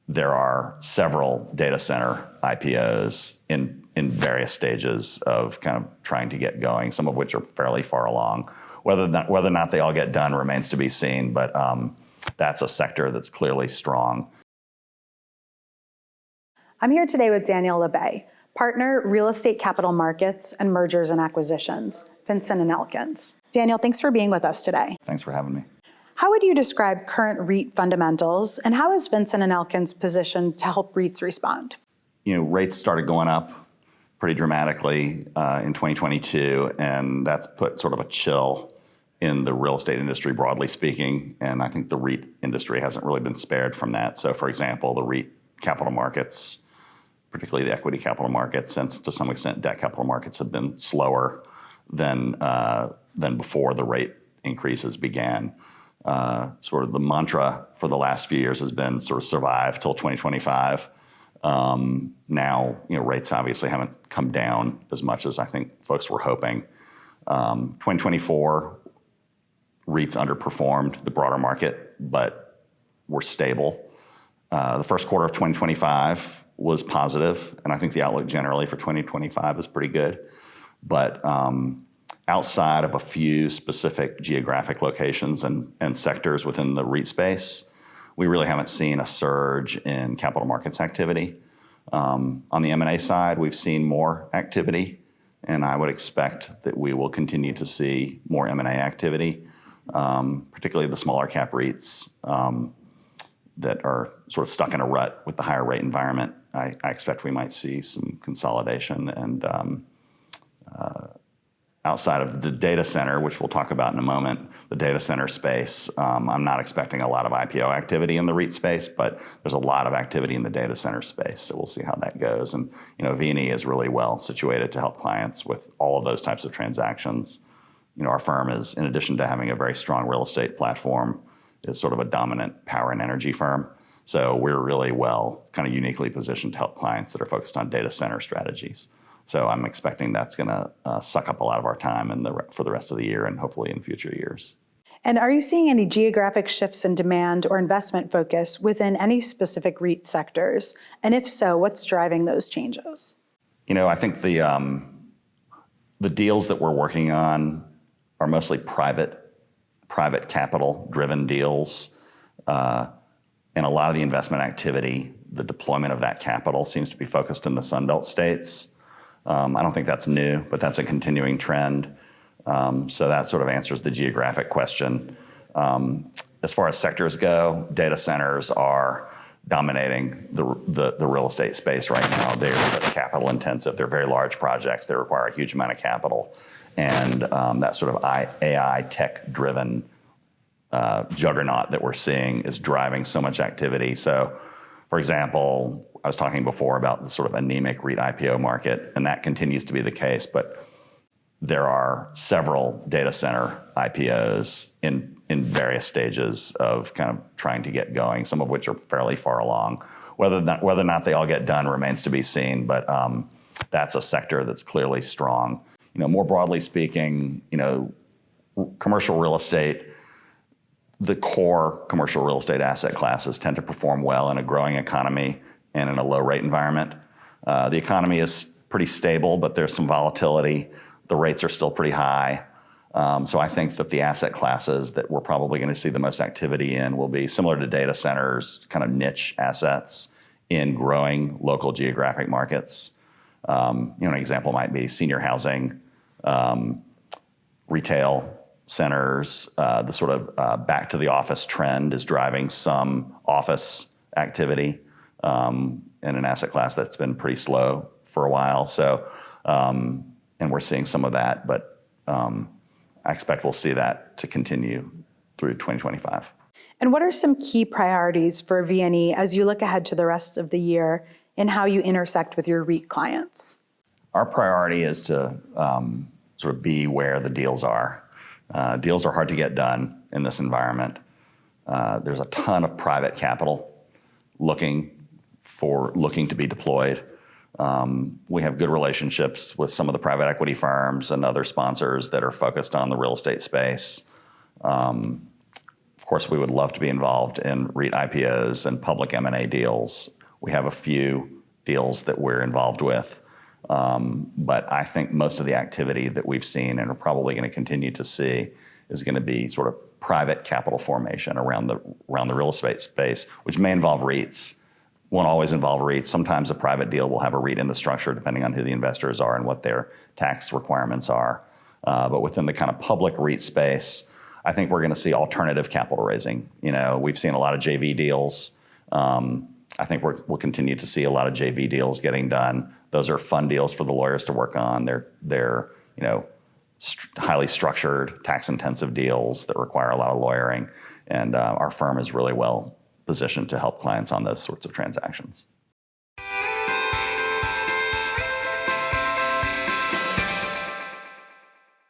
there are several data center IPOs in various stages of kind of trying to get going, some of which are fairly far along. Whether or not they all get done remains to be seen, but that's a sector that's clearly strong. I'm here today with Daniel LeBey, partner, real estate capital markets and mergers and acquisitions, Vinson Elkins. Daniel, thanks for being with us today. Thanks for having me. How would you describe current REIT fundamentals, and how is Vinson Elkins positioned to help REITs respond? Rates started going up pretty dramatically in 2022, and that's put sort of a chill in the real estate industry, broadly speaking, and I think the REIT industry hasn't really been spared from that. So, for example, the REIT capital markets, particularly the equity capital markets, and to some extent debt capital markets, have been slower than before the rate increases began. Sort of the mantra for the last few years has been sort of survive till 2025. Now, rates obviously haven't come down as much as I think folks were hoping. 2024, REITs underperformed the broader market, but were stable. The first quarter of 2025 was positive, and I think the outlook generally for 2025 is pretty good. But outside of a few specific geographic locations and sectors within the REIT space, we really haven't seen a surge in capital markets activity. On the M&A side, we've seen more activity, and I would expect that we will continue to see more M&A activity, particularly the smaller cap REITs that are sort of stuck in a rut with the higher rate environment. I expect we might see some consolidation, and outside of the data center, which we'll talk about in a moment, the data center space, I'm not expecting a lot of IPO activity in the REIT space, but there's a lot of activity in the data center space, so we'll see how that goes. And V&E is really well situated to help clients with all of those types of transactions. Our firm is, in addition to having a very strong real estate platform, is sort of a dominant power and energy firm. So we're really well, kind of uniquely positioned to help clients that are focused on data center strategies. So I'm expecting that's going to suck up a lot of our time for the rest of the year and hopefully in future years. And are you seeing any geographic shifts in demand or investment focus within any specific REIT sectors? And if so, what's driving those changes? I think the deals that we're working on are mostly private capital-driven deals. And a lot of the investment activity, the deployment of that capital seems to be focused in the Sun Belt states. I don't think that's new, but that's a continuing trend. So that sort of answers the geographic question. As far as sectors go, data centers are dominating the real estate space right now. They're capital intensive. They're very large projects. They require a huge amount of capital. And that sort of AI tech-driven juggernaut that we're seeing is driving so much activity. So, for example, I was talking before about the sort of anemic REIT IPO market, and that continues to be the case, but there are several data center IPOs in various stages of kind of trying to get going, some of which are fairly far along. Whether or not they all get done remains to be seen, but that's a sector that's clearly strong. More broadly speaking, commercial real estate, the core commercial real estate asset classes tend to perform well in a growing economy and in a low rate environment. The economy is pretty stable, but there's some volatility. The rates are still pretty high. So I think that the asset classes that we're probably going to see the most activity in will be similar to data centers, kind of niche assets in growing local geographic markets. An example might be senior housing, retail centers. The sort of back to the office trend is driving some office activity in an asset class that's been pretty slow for a while. So, and we're seeing some of that, but I expect we'll see that to continue through 2025. And what are some key priorities for V&E as you look ahead to the rest of the year and how you intersect with your REIT clients? Our priority is to sort of be where the deals are. Deals are hard to get done in this environment. There's a ton of private capital looking to be deployed. We have good relationships with some of the private equity firms and other sponsors that are focused on the real estate space. Of course, we would love to be involved in REIT IPOs and public M&A deals. We have a few deals that we're involved with. But I think most of the activity that we've seen and are probably going to continue to see is going to be sort of private capital formation around the real estate space, which may involve REITs. Won't always involve REITs. Sometimes a private deal will have a REIT in the structure, depending on who the investors are and what their tax requirements are. But within the kind of public REIT space, I think we're going to see alternative capital raising. We've seen a lot of JV deals. I think we'll continue to see a lot of JV deals getting done. Those are fun deals for the lawyers to work on. They're highly structured, tax-intensive deals that require a lot of lawyering. And our firm is really well positioned to help clients on those sorts of transactions.